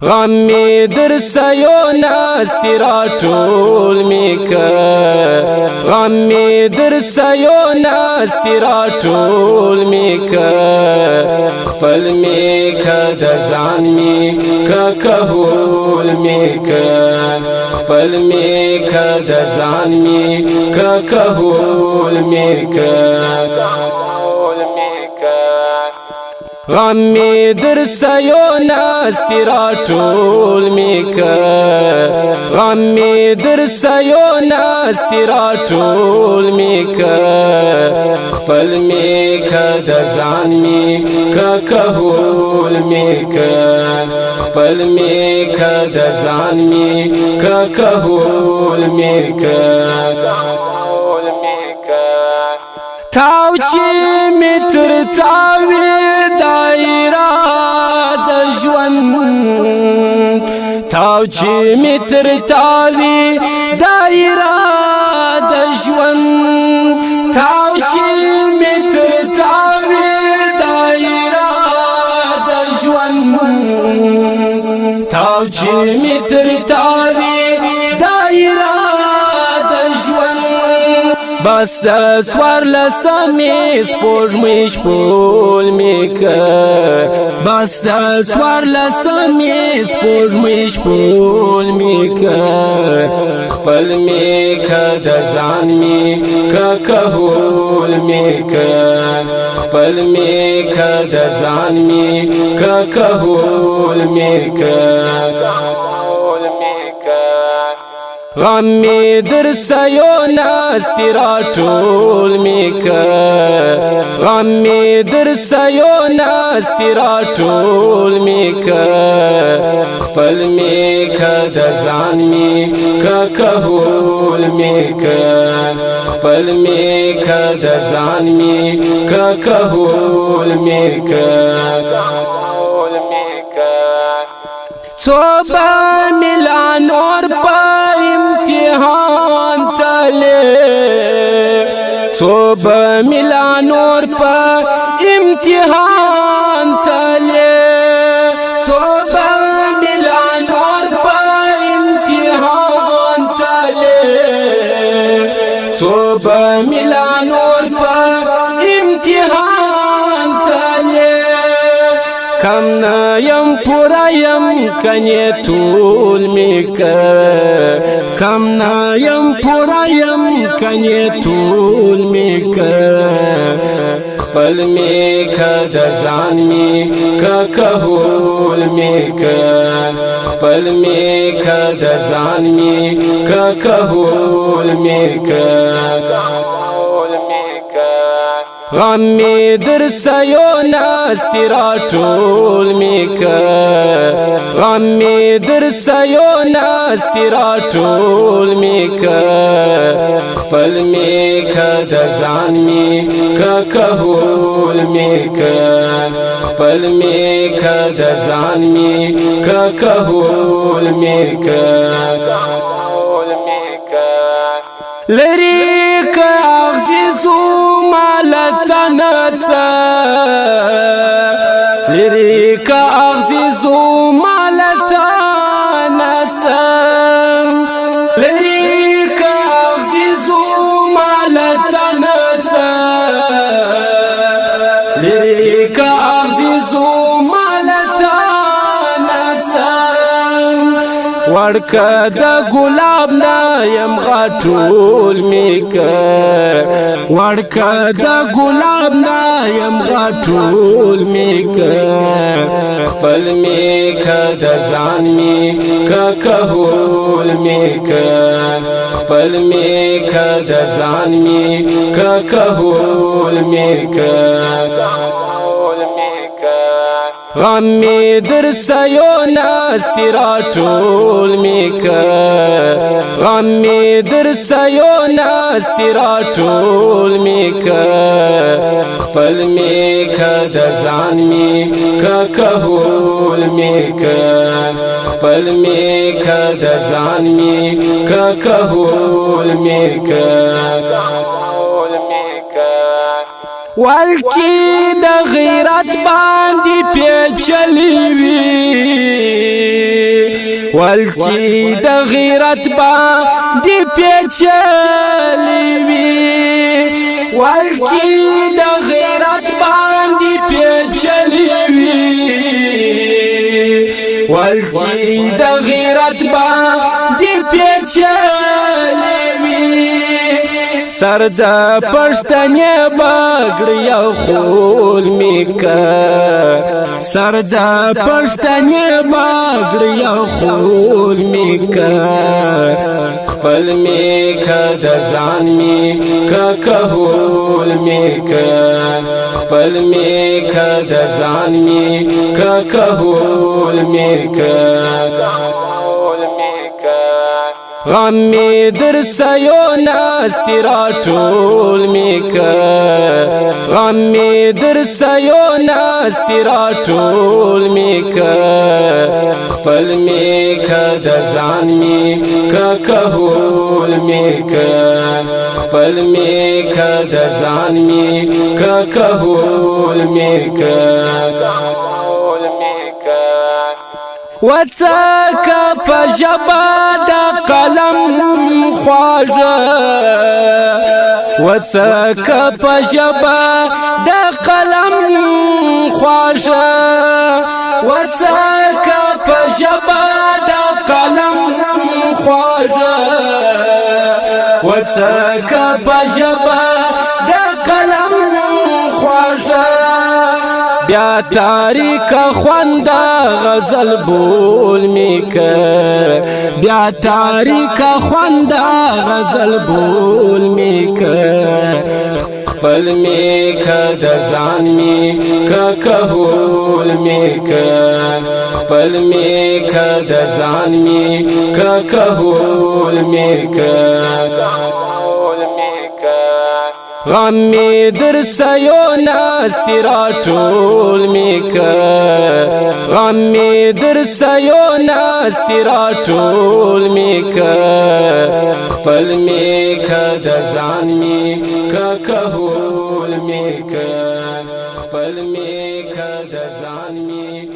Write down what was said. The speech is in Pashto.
غم می در سیونا سراطول میکه غم می در سیونا سراطول میکه خپل میکه د ځان میکه کهول میکه خپل میکه د ځان میکه کهول میکه غم می در سیونا سراطول میکه غم می در سیونا سراطول میکه خپل میکه د ځان میکه کهول میکه خپل میکه د ځان میکه کهول میکه تاو چې می تر تاوی دایره د ژوند تاو چې می تر تاوی دایره د ژوند تاو چې می تر تاوی دایره د ژوند تاو چې می تر تاوی دایره بس د سوار لسمې سپوږمۍ شپول میکه بس د سوار لسمې سپوږمۍ شپول میکه خپل میکه د ځان میکه کهول میکه خپل میکه د ځان میکه کهول میکه غم می در سیونا سراطول میکه غم می در سیونا سراطول میکه خپل میکه د ځان میکه کهول میکه خپل میکه د ځان میکه کهول میکه صوبه ملا نور په امتحان تله صوبه ملا نور په امتحان تله صوبه ملا نور په امتحان تله صوبه ملا نور په امتحان تله کم نه یم پورا یم کنی طول میکه کم نه یم پورا یم کنی طول میکه خپل میکه د ځان میکه کهول میکه خپل میکه د ځان میکه کهول میکه غم می در سیونا سراطول میکه غم می در سیونا سراطول میکه خپل میکه د ځان میکه کهول میکه خپل میکه د ځان میکه کهول میکه لری که اغزیزو مالتنڅه لری که اغزیزو مالتنڅه لری که اغزیزو مالتنڅه لری که اغزیزو مالتنڅه ورکه د ګلاب نه یم غټول میکه ورکه د ګلاب نه یم غټول میکه خپل میکه د ځان میکه کهول میکه خپل میکه د ځان میکه کهول میکه غم می در سیونا سراطول میکه غم می در سیونا سراطول میکه خپل میکه د ځان میکه کهول میکه خپل میکه د ځان میکه کهول میکه والچی د غیرت باندې پیچلی وی والچی د غیرت باندې پیچلی وی والچی د غیرت باندې پیچلی وی والچی د غیرت باندې پیچلی وی سر د پښتنې بګړیا خول میکا سر د پښتنې بګړیا خول میکا خپل میکا د ځان میکا کهول میکا خپل میکا د ځان میکا کهول میکا غم می در سیونا سرا ټول میکا غم می در سیونا سرا ټول میکا خپل میکا د ځان میکا کهول میکا خپل میکا د ځان میکا کهول میکا وڅکه په ژبه د قلم خواږه وڅکه په ژبه د قلم خواږه وڅکه په ژبه د قلم خواږه وڅکه په ژبه د قلم خواږه بیا تاریک خوند غزل بول میکا بیا تاریک خوند غزل بول میکا خپل میکا د ځان میکا کهول میکا خپل میکا د ځان میکا کهول میکا غم می در سیونا سرا ټول میکا غم می در سیونا سرا ټول میکا خپل میکا د ځان میکا کهول میکا خپل میکا د ځان میکا